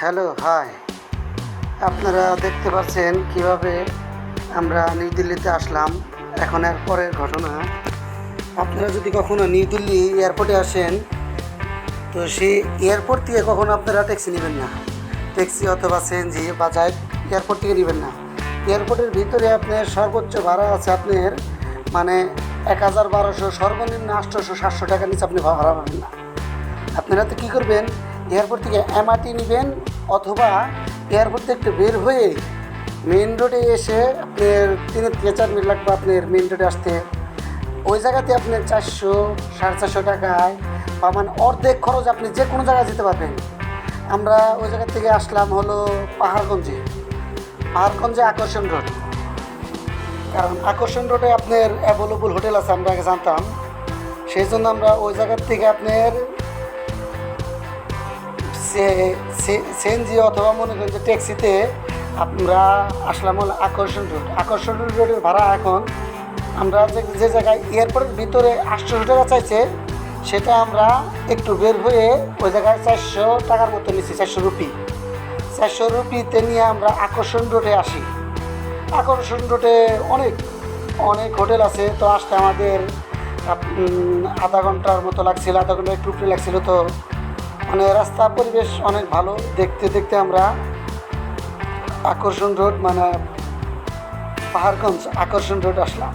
Hello, high. আপনারা দেখতে পাচ্ছেন কিভাবে আমরা নিউ দিল্লিতে আসলাম। এখন এর পরের ঘটনা, আপনারা যদি কখনো নিউ দিল্লি এয়ারপোর্টে আসেন, তো সেই এয়ারপোর্ট থেকে কখনো আপনারা ট্যাক্সি নেবেন না। ট্যাক্সি অথবা সিএনজি বা যাই এয়ারপোর্ট থেকে নেবেন না। এয়ারপোর্টের ভিতরে আপনার সর্বোচ্চ ভাড়া আছে আপনার ১,১২০০, সর্বনিম্ন ৮০০-৭০০ টাকার নিচে আপনি ভাড়া পাবেন না। আপনারা তো কী করবেন, এয়ারপোর্ট থেকে এমআরটি নেবেন, অথবা এয়ারপোর্ট থেকে একটু বের হয়ে মেন রোডে এসে আপনার ৩ থেকে ৪ মিনিট লাগবে আপনার মেন রোডে আসতে। ওই জায়গাতে আপনার ৪০০-৪৫০ টাকায় বা অর্ধেক খরচ আপনি যে কোনো জায়গায় যেতে পারবেন। আমরা ওই জায়গা থেকে আসলাম হলো পাহাড়গঞ্জে আকর্ষণ রোড। কারণ আকর্ষণ রোডে আপনার অ্যাভেলেবল হোটেল আছে, আমরা আগে জানতাম। সেই জন্য আমরা ওই জায়গার থেকে আপনার সিএনজি অথবা মনে করেন যে ট্যাক্সিতে আমরা আসলাম হলো আকর্ষণ রোডের ভাড়া এখন আমরা যে জায়গায় এয়ারপোর্টের ভিতরে ৮০০ টাকা চাইছে, সেটা আমরা একটু বের হয়ে ওই জায়গায় ৪০০ টাকার মতো নিচ্ছি। ৪০০ রুপিতে নিয়ে আমরা আকর্ষণ রোডে আসি। আকর্ষণ রোডে অনেক হোটেল আছে। তো আসতে আমাদের আধা ঘন্টার মতো লাগছিল, আধা ঘন্টা একটু উপরে লাগছিল। তো রাস্তা পরিবেশ অনেক ভালো। দেখতে দেখতে আমরা আকর্ষণ রোড পাহাড়গঞ্জ আকর্ষণ রোড আসলাম।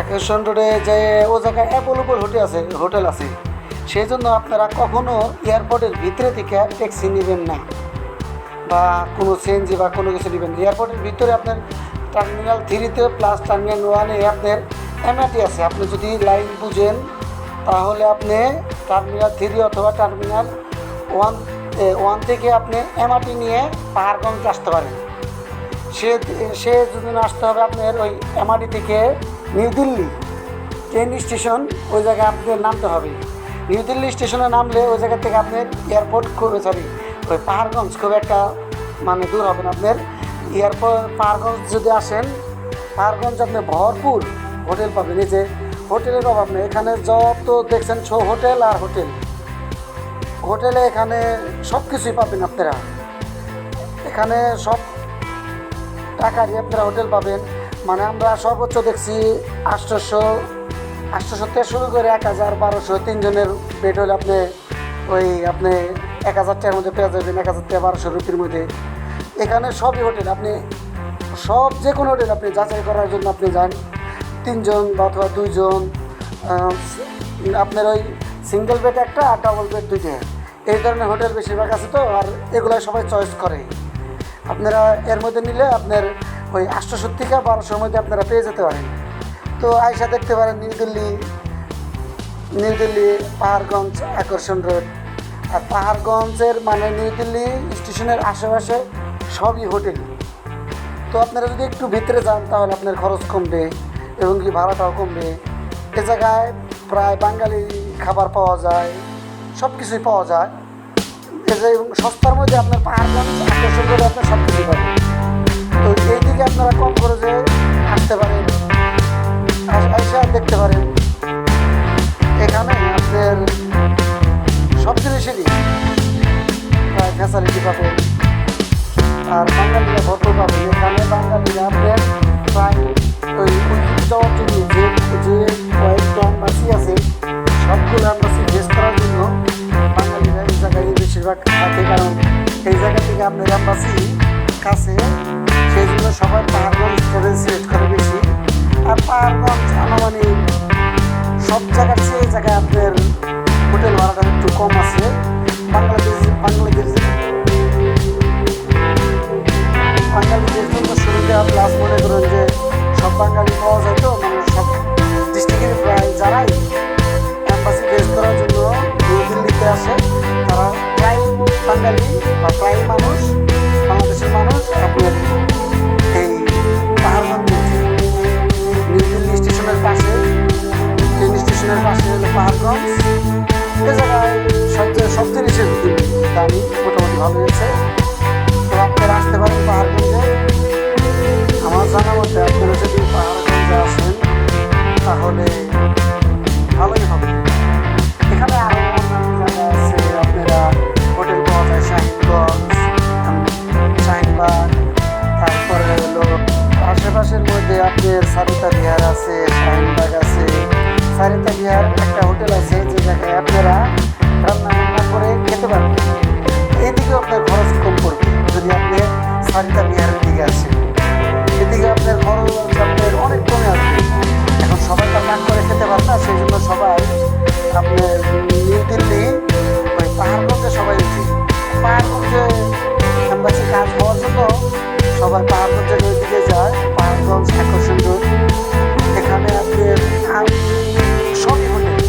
আকর্ষণ রোডে যে ও জায়গায় অ্যাভেলেবল হোটেল আছে। সেই জন্য আপনারা কখনও এয়ারপোর্টের ভিতরে থেকে ট্যাক্সি নেবেন না বা কোনো সিএনজি বা কোনো কিছু নেবেন। এয়ারপোর্টের ভিতরে আপনার টার্মিনাল 3-তে প্লাস টার্মিনাল 1-এ আপনার এমআরটি আছে। আপনি যদি লাইন বুঝেন তাহলে আপনি টার্মিনাল 3 অথবা টার্মিনাল 1 থেকে আপনি এমআরটি নিয়ে পাহাড়গঞ্জ আসতে পারেন। সে যদি আসতে হবে আপনার ওই এমআরটি থেকে নিউ দিল্লি ট্রেন স্টেশন, ওই জায়গায় আপনাদের নামতে হবে। নিউ দিল্লি স্টেশনে নামলে ওই জায়গা থেকে আপনার এয়ারপোর্ট ওই পাহাড়গঞ্জ খুব একটা দূর হবে না আপনার। পাহাড়গঞ্জ যদি আসেন, পাহাড়গঞ্জ আপনি ভরপুর হোটেল পাবেন। এই যে হোটেলের অভাব নেই এখানে, যত দেখছেন হোটেল আর হোটেলে এখানে সব কিছুই পাবেন আপনারা। এখানে সব টাকারই আপনারা হোটেল পাবেন। আমরা সর্বোচ্চ দেখছি ৮০০ থেকে শুরু করে ১,০০০-১,২০০ তিনজনের বেড হলে আপনি ১,০০০ টাকার মধ্যে পেয়ে যাবেন, ১,০০০ থেকে ১,২০০ রুপির মধ্যে। এখানে সবই হোটেল, আপনি যে কোনো হোটেল আপনি যাচাই করার জন্য আপনি যান। 3 জন বা অথবা 2 জন, আপনার ওই সিঙ্গেল বেড একটা আর ডাবল বেড 2টে, এই ধরনের হোটেল বেশিরভাগ আছে। তো আর এগুলো সবাই চয়েস করে। আপনারা এর মধ্যে নিলে আপনার ওই ৮০০ থেকে ১,২০০-র মধ্যে আপনারা পেয়ে যেতে পারেন। তো আয়সা দেখতে পারেন নিউ দিল্লি পাহাড়গঞ্জ আকর্ষণ রোড। আর পাহাড়গঞ্জের নিউ দিল্লি স্টেশনের আশেপাশে সবই হোটেল। তো আপনারা যদি একটু ভিতরে যান তাহলে আপনার খরচ কমবে এবং কি ভাড়াটাও কমবে। এ জায়গায় প্রায় বাঙালি খাবার পাওয়া যায়, সব কিছুই পাওয়া যায়। এবং সস্তার মধ্যে আপনার পাহাড়গঞ্জ আকর্ষণ রোডে আপনার সব কিছুই পাবেন। তো এই দিকে আপনারা কম খরচে আসতে পারেন, আইসা দেখতে পারেন। এখানে আপনার সব জিনিসেরই প্রায় ফ্যাসিলিটি পাবেন আর বাঙালিরা ভরপুর পাবেন। এখানে বাঙালিরা আপনার প্রায় ওই যাওয়ার জন্য যে কয়েকটা এম্বাসি আছে, সবগুলো এম্বাসি ফেস করার জন্য বাঙালিরা এই জায়গায় বেশিরভাগ থাকে। কারণ এই জায়গা থেকে আপনার এম্বাসি কাছে, সেই জন্য সবাই পাহাড়গঞ্জ সিলেক্ট করে বেশি। আর পাহাড়গঞ্জ আনুমানিক সব জায়গার চেয়ে এই জায়গায় আপনার হোটেল ভাড়াটা একটু কম আছে। বাঙালিদের জন্য সুবিধা, প্লাস মনে করেন যে সব বাঙালি পাওয়া যায়। তো সব ডিস্ট্রিক্টের প্রায় যারাই এম্বাসি ফেস করার জন্য নিউ দিল্লিতে আসে, তারা প্রায় বাঙালি বা প্রায় মানুষ, বাংলাদেশের মানুষ আপনার এই পাহাড়গঞ্জ নিউ দিল্লি স্টেশনের পাশে, ট্রেন স্টেশনের পাশে হলো পাহাড়গঞ্জ। এ জায়গায় সব জিনিসের দামি মোটামুটি ভালো হয়েছে। তো আপনারা আসতে পারেন পাহাড়গঞ্জে। আমার জানা মতে আপনারা যদি পাহাড়গঞ্জে আসেন তাহলে ভালোই হবে। এখানে আরও অন্যান্য জায়গা আছে, আপনারা হোটেল পাওয়া যায়, শাহিন সবাই পাহাড়গঞ্জের ওইদিকে যায়, পাহাড়গঞ্জ আকর্ষণ রোড। এখানে আপনার সবই হোটেল,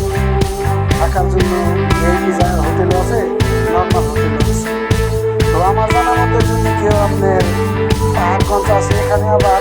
থাকার জন্য এই হোটেলও আছে, নর্মাল হোটেলও আছে। তো আমার জানা মতো যদি কেউ আপনার পাহাড়গঞ্জ আছে, এখানে আবার